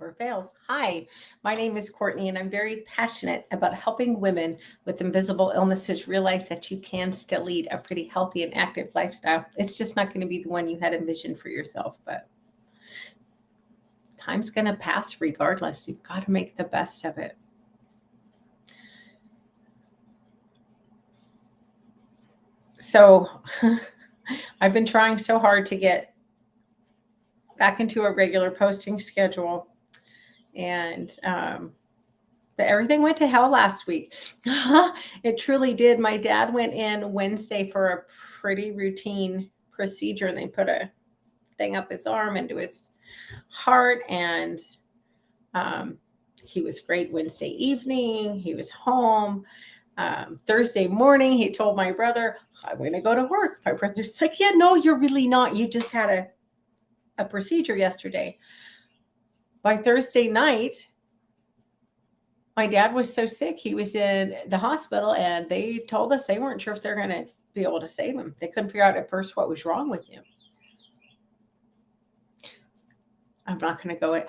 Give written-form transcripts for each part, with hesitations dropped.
never fails. Hi, my name is Courtney, and I'm very passionate about helping women with invisible illnesses realize that you can still lead a pretty healthy and active lifestyle. It's just not going to be the one you had envisioned for yourself, but time's going to pass regardless. You've got to make the best of it. So I've been trying so hard to get back into a regular posting schedule, and but everything went to hell last week. It truly did. My dad went in Wednesday for a pretty routine procedure, and they put a thing up his arm into his heart, and he was great Wednesday evening. He was home. Thursday morning, he told my brother, I'm going to go to work. My brother's like, yeah, no, you're really not. You just had a procedure yesterday. By Thursday night, my dad was so sick. He was in the hospital, and they told us they weren't sure if they're going to be able to save him. They couldn't figure out at first what was wrong with him. I'm not going to go it.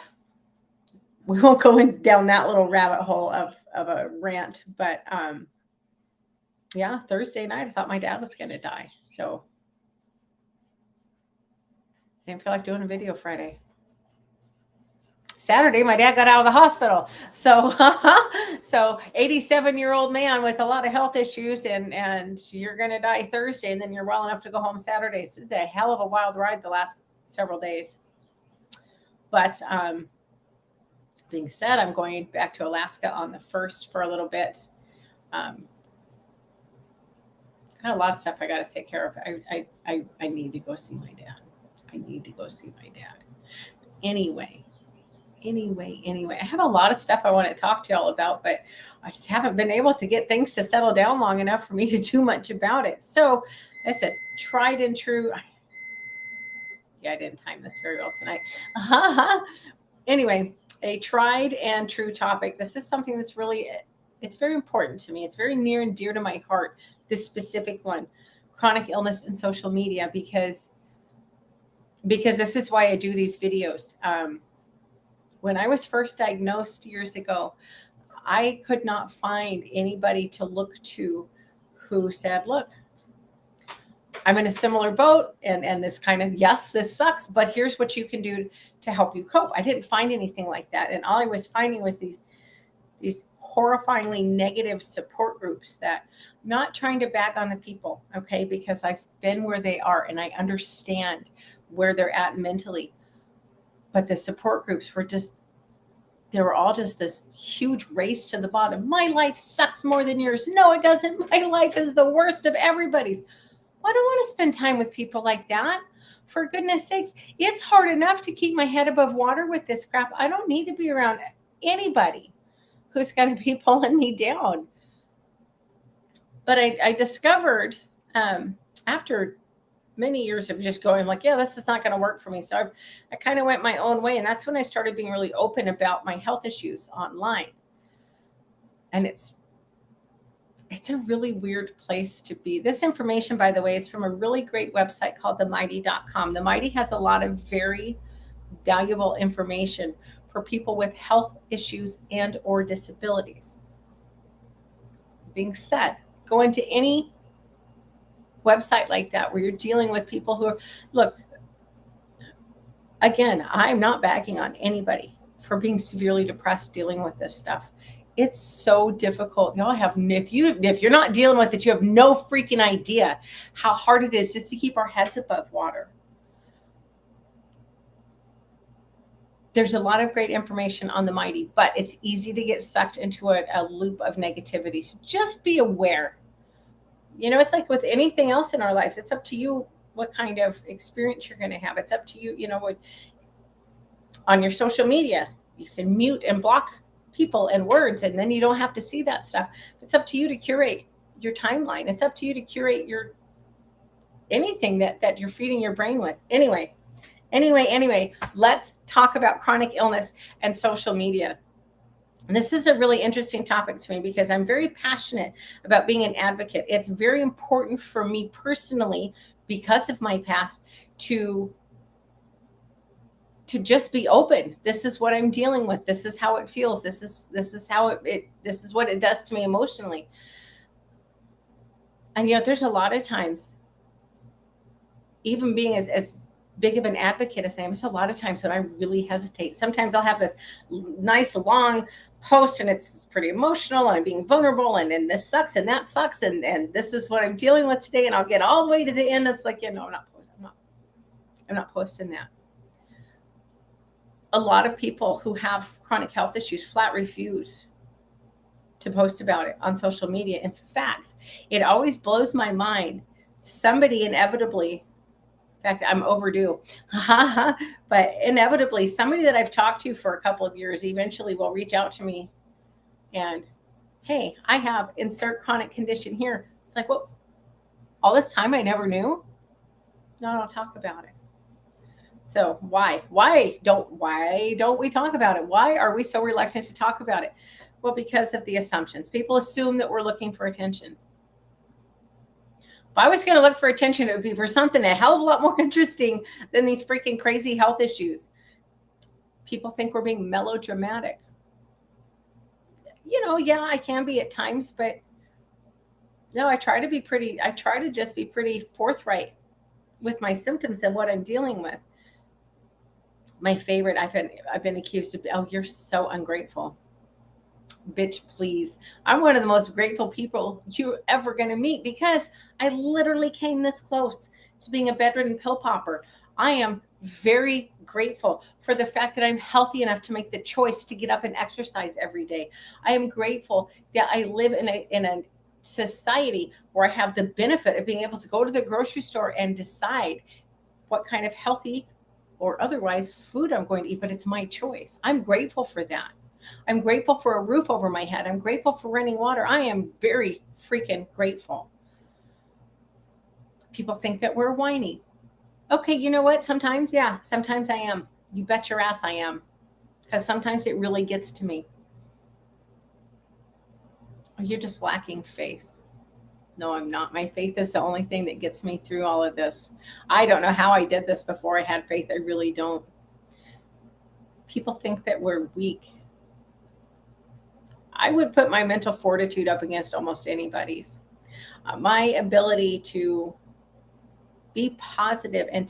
We won't go down that little rabbit hole of a rant, but yeah, Thursday night, I thought my dad was going to die. So I didn't feel like doing a video Friday. Saturday, my dad got out of the hospital. So 87-year-old man with a lot of health issues, and you're going to die Thursday, and then you're well enough to go home Saturday. So it's a hell of a wild ride the last several days. But being said, I'm going back to Alaska on the 1st for a little bit. Got a lot of stuff I got to take care of. I need to go see my dad. I need to go see my dad. Anyway, I have a lot of stuff I want to talk to y'all about, but I just haven't been able to get things to settle down long enough for me to do much about it. So that's a tried and true. Yeah, I didn't time this very well tonight. Anyway, a tried and true topic. This is something that's really, it's very important to me. It's very near and dear to my heart, this specific one, chronic illness and social media, because this is why I do these videos. When I was first diagnosed years ago, I could not find anybody to look to who said, look, I'm in a similar boat, and this kind of, yes, this sucks, but here's what you can do to help you cope. I didn't find anything like that. And all I was finding was these horrifyingly negative support groups that, not trying to bag on the people, okay, because I've been where they are and I understand where they're at mentally. But the support groups were they were all just this huge race to the bottom. My life sucks more than yours. No, it doesn't. My life is the worst of everybody's. I don't want to spend time with people like that. For goodness sakes, it's hard enough to keep my head above water with this crap. I don't need to be around anybody who's going to be pulling me down. But I discovered after many years of just going like, yeah, this is not going to work for me. So I kind of went my own way. And that's when I started being really open about my health issues online. And it's a really weird place to be. This information, by the way, is from a really great website called themighty.com. The Mighty has a lot of very valuable information for people with health issues and or disabilities. Being said, go into any website like that where you're dealing with people who are, look, again, I'm not bagging on anybody for being severely depressed dealing with this stuff. It's so difficult. Y'all have, if you're not dealing with it, you have no freaking idea how hard it is just to keep our heads above water. There's a lot of great information on the Mighty, but it's easy to get sucked into a loop of negativity. So just be aware. You know, it's like with anything else in our lives, it's up to you what kind of experience you're going to have. It's up to you, what on your social media, you can mute and block people and words, and then you don't have to see that stuff. It's up to you to curate your timeline. It's up to you to curate your anything that you're feeding your brain with. Anyway, let's talk about chronic illness and social media. And this is a really interesting topic to me because I'm very passionate about being an advocate. It's very important for me personally, because of my past, to to just be open. This is what I'm dealing with. This is how it feels. This is how this is what it does to me emotionally. And there's a lot of times, even being as big of an advocate as I am, it's a lot of times when I really hesitate. Sometimes I'll have this nice long post and it's pretty emotional and I'm being vulnerable and this sucks and that sucks and this is what I'm dealing with today, and I'll get all the way to the end. It's like, I'm not posting that. A lot of people who have chronic health issues flat refuse to post about it on social media. In fact, it always blows my mind. Somebody inevitably, in fact, I'm overdue, but inevitably somebody that I've talked to for a couple of years eventually will reach out to me and, hey, I have insert chronic condition here. It's like, well, all this time I never knew. No, I don't talk about it. So why don't we talk about it? Why are we so reluctant to talk about it? Well, because of the assumptions. People assume that we're looking for attention. If I was going to look for attention, it would be for something a hell of a lot more interesting than these freaking crazy health issues. People think we're being melodramatic. Yeah, I can be at times, but no, I try to just be pretty forthright with my symptoms and what I'm dealing with. My favorite, I've been accused of, oh, you're so ungrateful. Bitch, please. I'm one of the most grateful people you're ever going to meet, because I literally came this close to being a bedridden pill popper. I am very grateful for the fact that I'm healthy enough to make the choice to get up and exercise every day. I am grateful that I live in a society where I have the benefit of being able to go to the grocery store and decide what kind of healthy or otherwise food I'm going to eat, but it's my choice. I'm grateful for that. I'm grateful for a roof over my head. I'm grateful for running water. I am very freaking grateful. People think that we're whiny. Okay, you know what? Sometimes I am. You bet your ass I am. Because sometimes it really gets to me. You're just lacking faith. No, I'm not. My faith is the only thing that gets me through all of this. I don't know how I did this before I had faith. I really don't. People think that we're weak. I would put my mental fortitude up against almost anybody's. My ability to be positive and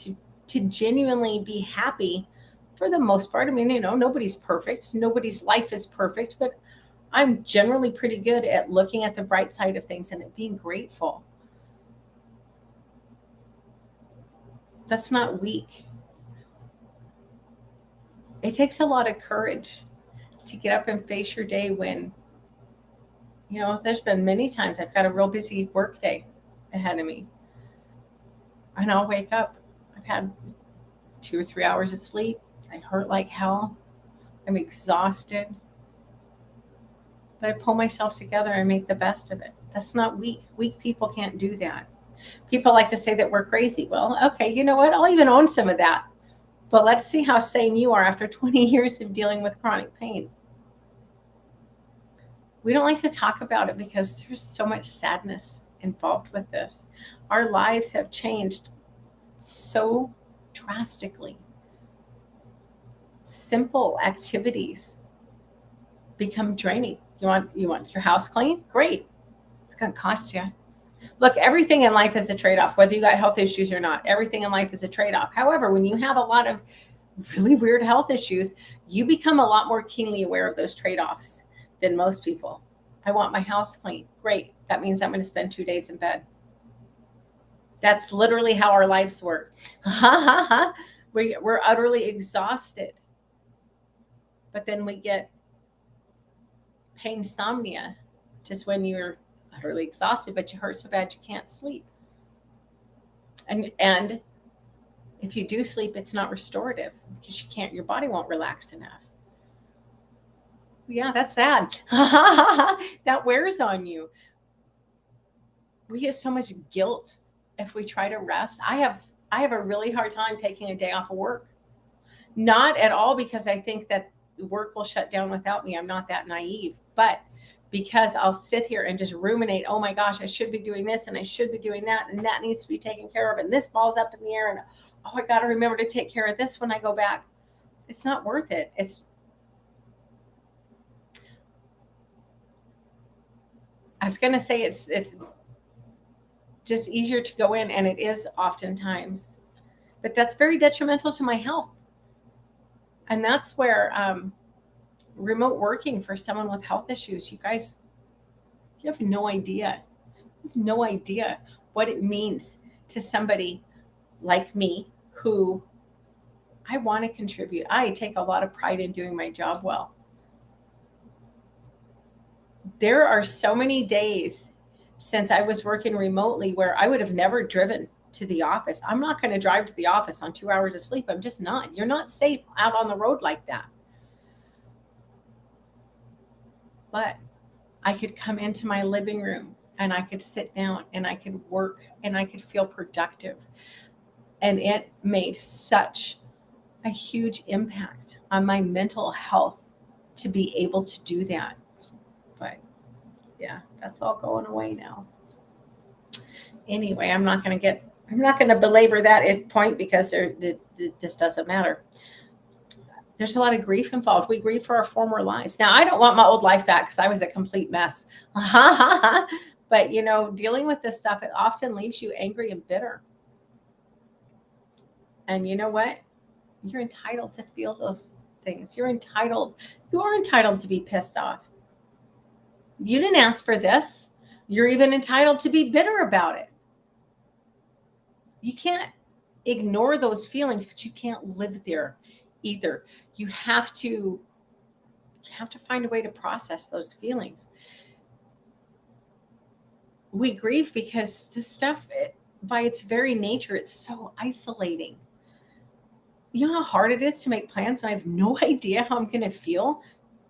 to genuinely be happy for the most part. I mean, nobody's perfect. Nobody's life is perfect, but I'm generally pretty good at looking at the bright side of things and at being grateful. That's not weak. It takes a lot of courage to get up and face your day when, there's been many times I've got a real busy work day ahead of me. And I'll wake up. I've had 2 or 3 hours of sleep. I hurt like hell. I'm exhausted. But I pull myself together and make the best of it. That's not weak. Weak people can't do that. People like to say that we're crazy. Well, okay, you know what? I'll even own some of that. But let's see how sane you are after 20 years of dealing with chronic pain. We don't like to talk about it because there's so much sadness involved with this. Our lives have changed so drastically. Simple activities become draining. You want your house clean? Great. It's going to cost you. Look, everything in life is a trade-off, whether you got health issues or not. Everything in life is a trade-off. However, when you have a lot of really weird health issues, you become a lot more keenly aware of those trade-offs than most people. I want my house clean. Great. That means I'm going to spend 2 days in bed. That's literally how our lives work. We're utterly exhausted. But then we get painsomnia, just when you're utterly exhausted, but you hurt so bad you can't sleep. And if you do sleep, it's not restorative because your body won't relax enough. Yeah, that's sad. That wears on you. We get so much guilt if we try to rest. I have a really hard time taking a day off of work. Not at all because I think that work will shut down without me. I'm not that naive, but because I'll sit here and just ruminate, oh my gosh, I should be doing this and I should be doing that, and that needs to be taken care of, and this ball's up in the air, and oh, I got to remember to take care of this when I go back. It's not worth it. I was going to say it's just easier to go in, and it is oftentimes, but that's very detrimental to my health. And that's where remote working for someone with health issues, you guys, you have no idea. You have no idea what it means to somebody like me who I want to contribute. I take a lot of pride in doing my job well. There are so many days since I was working remotely where I would have never driven to the office. I'm not going to drive to the office on 2 hours of sleep. I'm just not. You're not safe out on the road like that. But I could come into my living room and I could sit down and I could work and I could feel productive. And it made such a huge impact on my mental health to be able to do that. But yeah, that's all going away now. Anyway, I'm not going to belabor that point because this doesn't matter. There's a lot of grief involved. We grieve for our former lives. Now, I don't want my old life back because I was a complete mess. But, dealing with this stuff, it often leaves you angry and bitter. And you know what? You're entitled to feel those things. You are entitled to be pissed off. You didn't ask for this. You're even entitled to be bitter about it. You can't ignore those feelings, but you can't live there either. You have to find a way to process those feelings. We grieve because this stuff, by its very nature, it's so isolating. You know how hard it is to make plans when I have no idea how I'm going to feel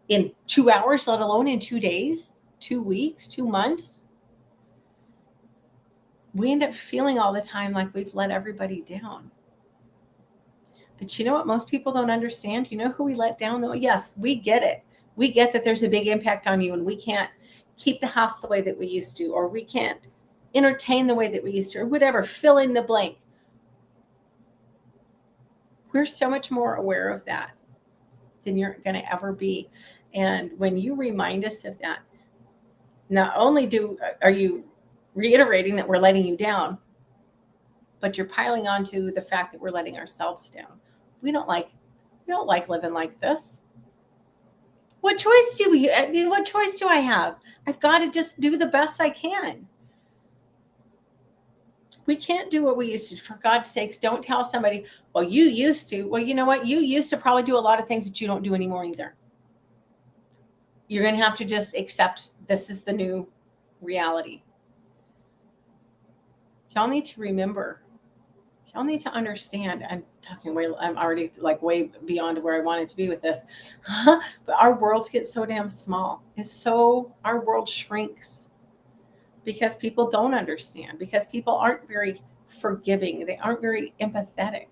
in 2 hours, let alone in 2 days, 2 weeks, 2 months. We end up feeling all the time like we've let everybody down. But you know what most people don't understand? You know who we let down though? Yes, we get it. We get that there's a big impact on you and we can't keep the house the way that we used to, or we can't entertain the way that we used to, or whatever, fill in the blank. We're so much more aware of that than you're going to ever be. And when you remind us of that, not only are you reiterating that we're letting you down, but you're piling on to the fact that we're letting ourselves down. We don't like living like this. What choice do I have? I've got to just do the best I can. We can't do what we used to. For God's sakes, don't tell somebody, well, you used to. Well, you know what? You used to probably do a lot of things that you don't do anymore either. You're going to have to just accept this is the new reality. Y'all need to remember. Y'all need to understand. I'm already like way beyond where I wanted to be with this. But our worlds get so damn small. Our world shrinks because people don't understand, because people aren't very forgiving. They aren't very empathetic.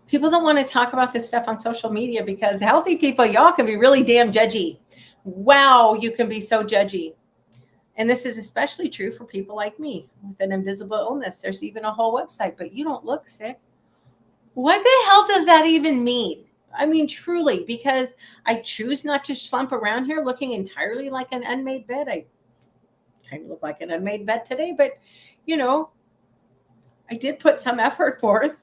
People don't want to talk about this stuff on social media because healthy people, y'all can be really damn judgy. Wow, you can be so judgy. And this is especially true for people like me with an invisible illness. There's even a whole website, but you don't look sick. What the hell does that even mean? I mean, truly, because I choose not to slump around here looking entirely like an unmade bed. I kind of look like an unmade bed today, but I did put some effort forth.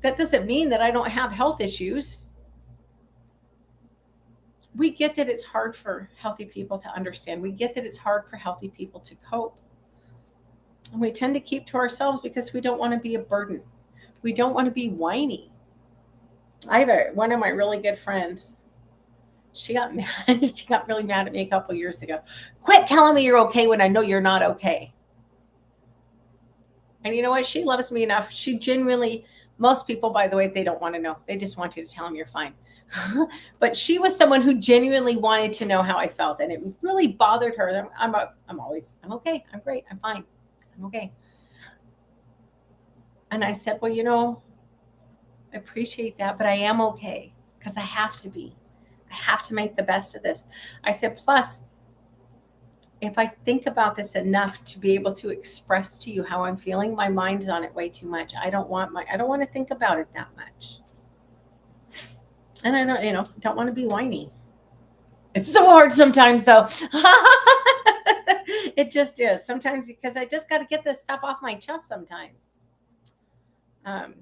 That doesn't mean that I don't have health issues. We get that it's hard for healthy people to understand. We get that it's hard for healthy people to cope. And we tend to keep to ourselves because we don't want to be a burden. We don't want to be whiny. I have one of my really good friends. She got mad. She got really mad at me a couple years ago. Quit telling me you're okay when I know you're not okay. And you know what? She loves me enough. She genuinely, most people, by the way, they don't want to know. They just want you to tell them you're fine. But she was someone who genuinely wanted to know how I felt. And it really bothered her. I'm okay. I'm great. I'm fine. I'm okay. And I said, well, I appreciate that, but I am okay because I have to be. I have to make the best of this. I said, plus, if I think about this enough to be able to express to you how I'm feeling, my mind's on it way too much. I don't want to think about it that much. And I don't want to be whiny. It's so hard sometimes, though. It just is sometimes because I just got to get this stuff off my chest sometimes. Um,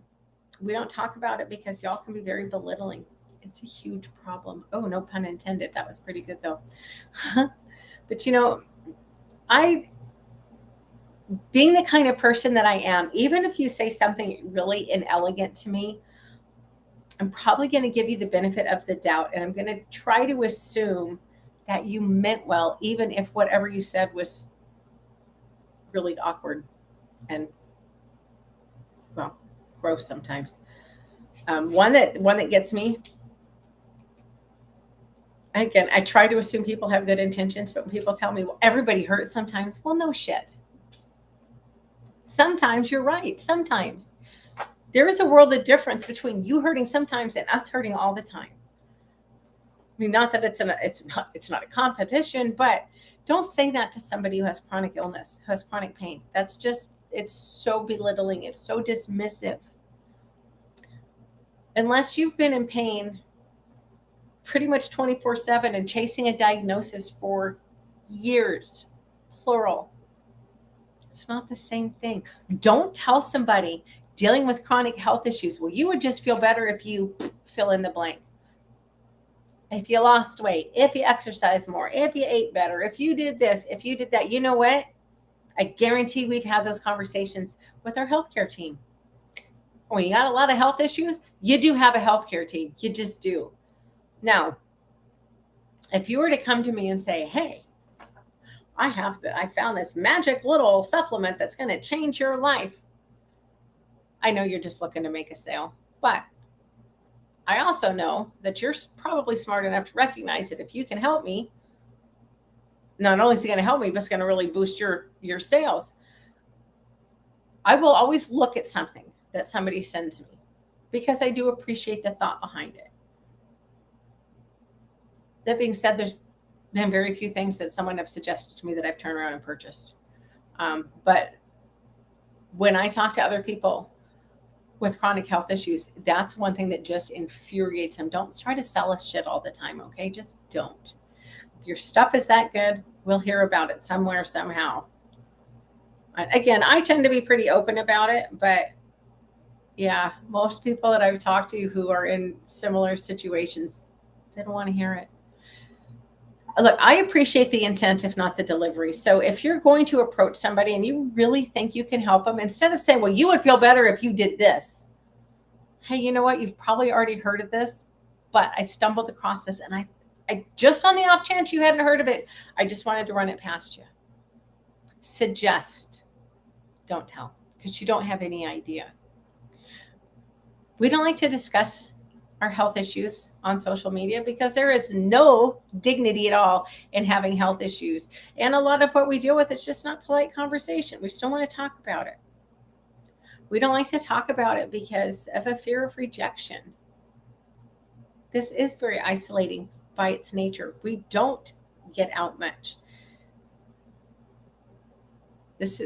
we don't talk about it because y'all can be very belittling. It's a huge problem. Oh, no pun intended. That was pretty good, though. But I, being the kind of person that I am, even if you say something really inelegant to me, I'm probably going to give you the benefit of the doubt. And I'm going to try to assume that you meant well, even if whatever you said was really awkward and, well, gross sometimes. One that gets me. Again, I try to assume people have good intentions, but when people tell me, well, everybody hurts sometimes, well, no shit. Sometimes you're right. Sometimes there is a world of difference between you hurting sometimes and us hurting all the time. I mean, not that it's not a competition, but don't say that to somebody who has chronic illness, who has chronic pain. That's just, it's so belittling. It's so dismissive. Unless you've been in pain pretty much 24/7 and chasing a diagnosis for years, plural. It's not the same thing. Don't tell somebody dealing with chronic health issues, well, you would just feel better if you fill in the blank. If you lost weight, if you exercised more, if you ate better, if you did this, if you did that. You know what? I guarantee we've had those conversations with our healthcare team. When you got a lot of health issues, you do have a healthcare team. You just do. Now, if you were to come to me and say, hey, I found this magic little supplement that's going to change your life. I know you're just looking to make a sale, but I also know that you're probably smart enough to recognize that if you can help me, not only is it going to help me, but it's going to really boost your sales. I will always look at something that somebody sends me because I do appreciate the thought behind it. That being said, there's been very few things that someone have suggested to me that I've turned around and purchased. But when I talk to other people with chronic health issues, that's one thing that just infuriates them. Don't try to sell us shit all the time, okay? Just don't. If your stuff is that good, we'll hear about it somewhere, somehow. Again, I tend to be pretty open about it, but yeah, most people that I've talked to who are in similar situations, they don't want to hear it. Look, I appreciate the intent, if not the delivery. So if you're going to approach somebody and you really think you can help them, instead of saying, well, you would feel better if you did this. Hey, you know what? You've probably already heard of this, but I stumbled across this and I just on the off chance you hadn't heard of it, I just wanted to run it past you. Suggest, don't tell, because you don't have any idea. We don't like to discuss our health issues on social media because there is no dignity at all in having health issues. And a lot of what we deal with is just not polite conversation. We still want to talk about it. We don't like to talk about it because of a fear of rejection. This is very isolating by its nature. We don't get out much. This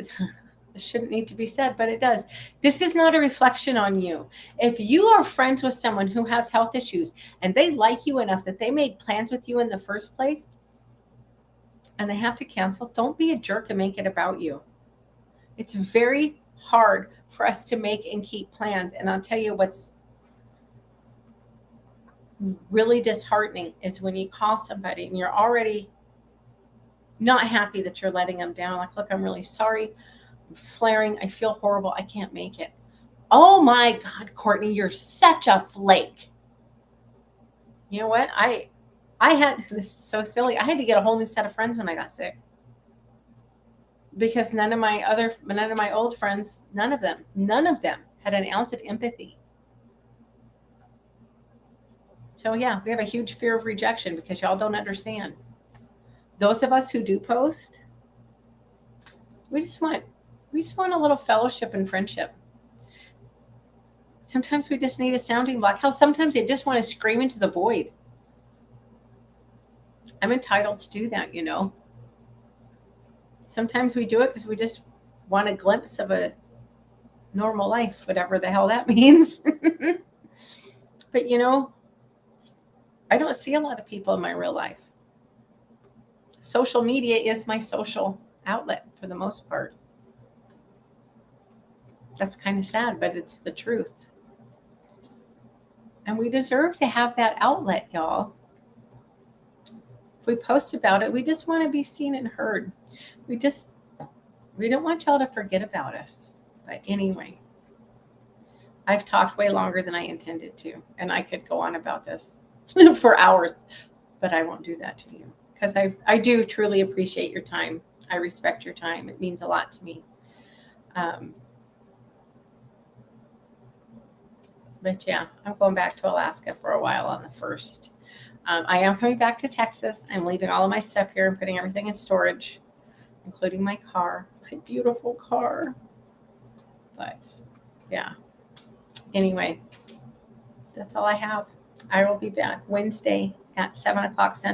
shouldn't need to be said, but it does. This is not a reflection on you. If you are friends with someone who has health issues and they like you enough that they made plans with you in the first place and they have to cancel, don't be a jerk and make it about you. It's very hard for us to make and keep plans. And I'll tell you what's really disheartening is when you call somebody and you're already not happy that you're letting them down. Like, look, I'm really sorry. I'm flaring. I feel horrible. I can't make it. Oh my God, Courtney, you're such a flake. You know what? I had, this is so silly. I had to get a whole new set of friends when I got sick. Because none of my old friends, none of them had an ounce of empathy. So yeah, we have a huge fear of rejection because y'all don't understand. Those of us who do post, we just want a little fellowship and friendship. Sometimes we just need a sounding block. Hell, sometimes they just want to scream into the void. I'm entitled to do that, you know. Sometimes we do it because we just want a glimpse of a normal life, whatever the hell that means. But you know, I don't see a lot of people in my real life. Social media is my social outlet for the most part. That's kind of sad, but it's the truth. And we deserve to have that outlet, y'all. If we post about it, we just want to be seen and heard. We don't want y'all to forget about us. But anyway, I've talked way longer than I intended to, and I could go on about this for hours, but I won't do that to you because I do truly appreciate your time. I respect your time. It means a lot to me. But yeah, I'm going back to Alaska for a while on the 1st. I am coming back to Texas. I'm leaving all of my stuff here and putting everything in storage, including my car, my beautiful car. But yeah, anyway, that's all I have. I will be back Wednesday at 7 o'clock Central.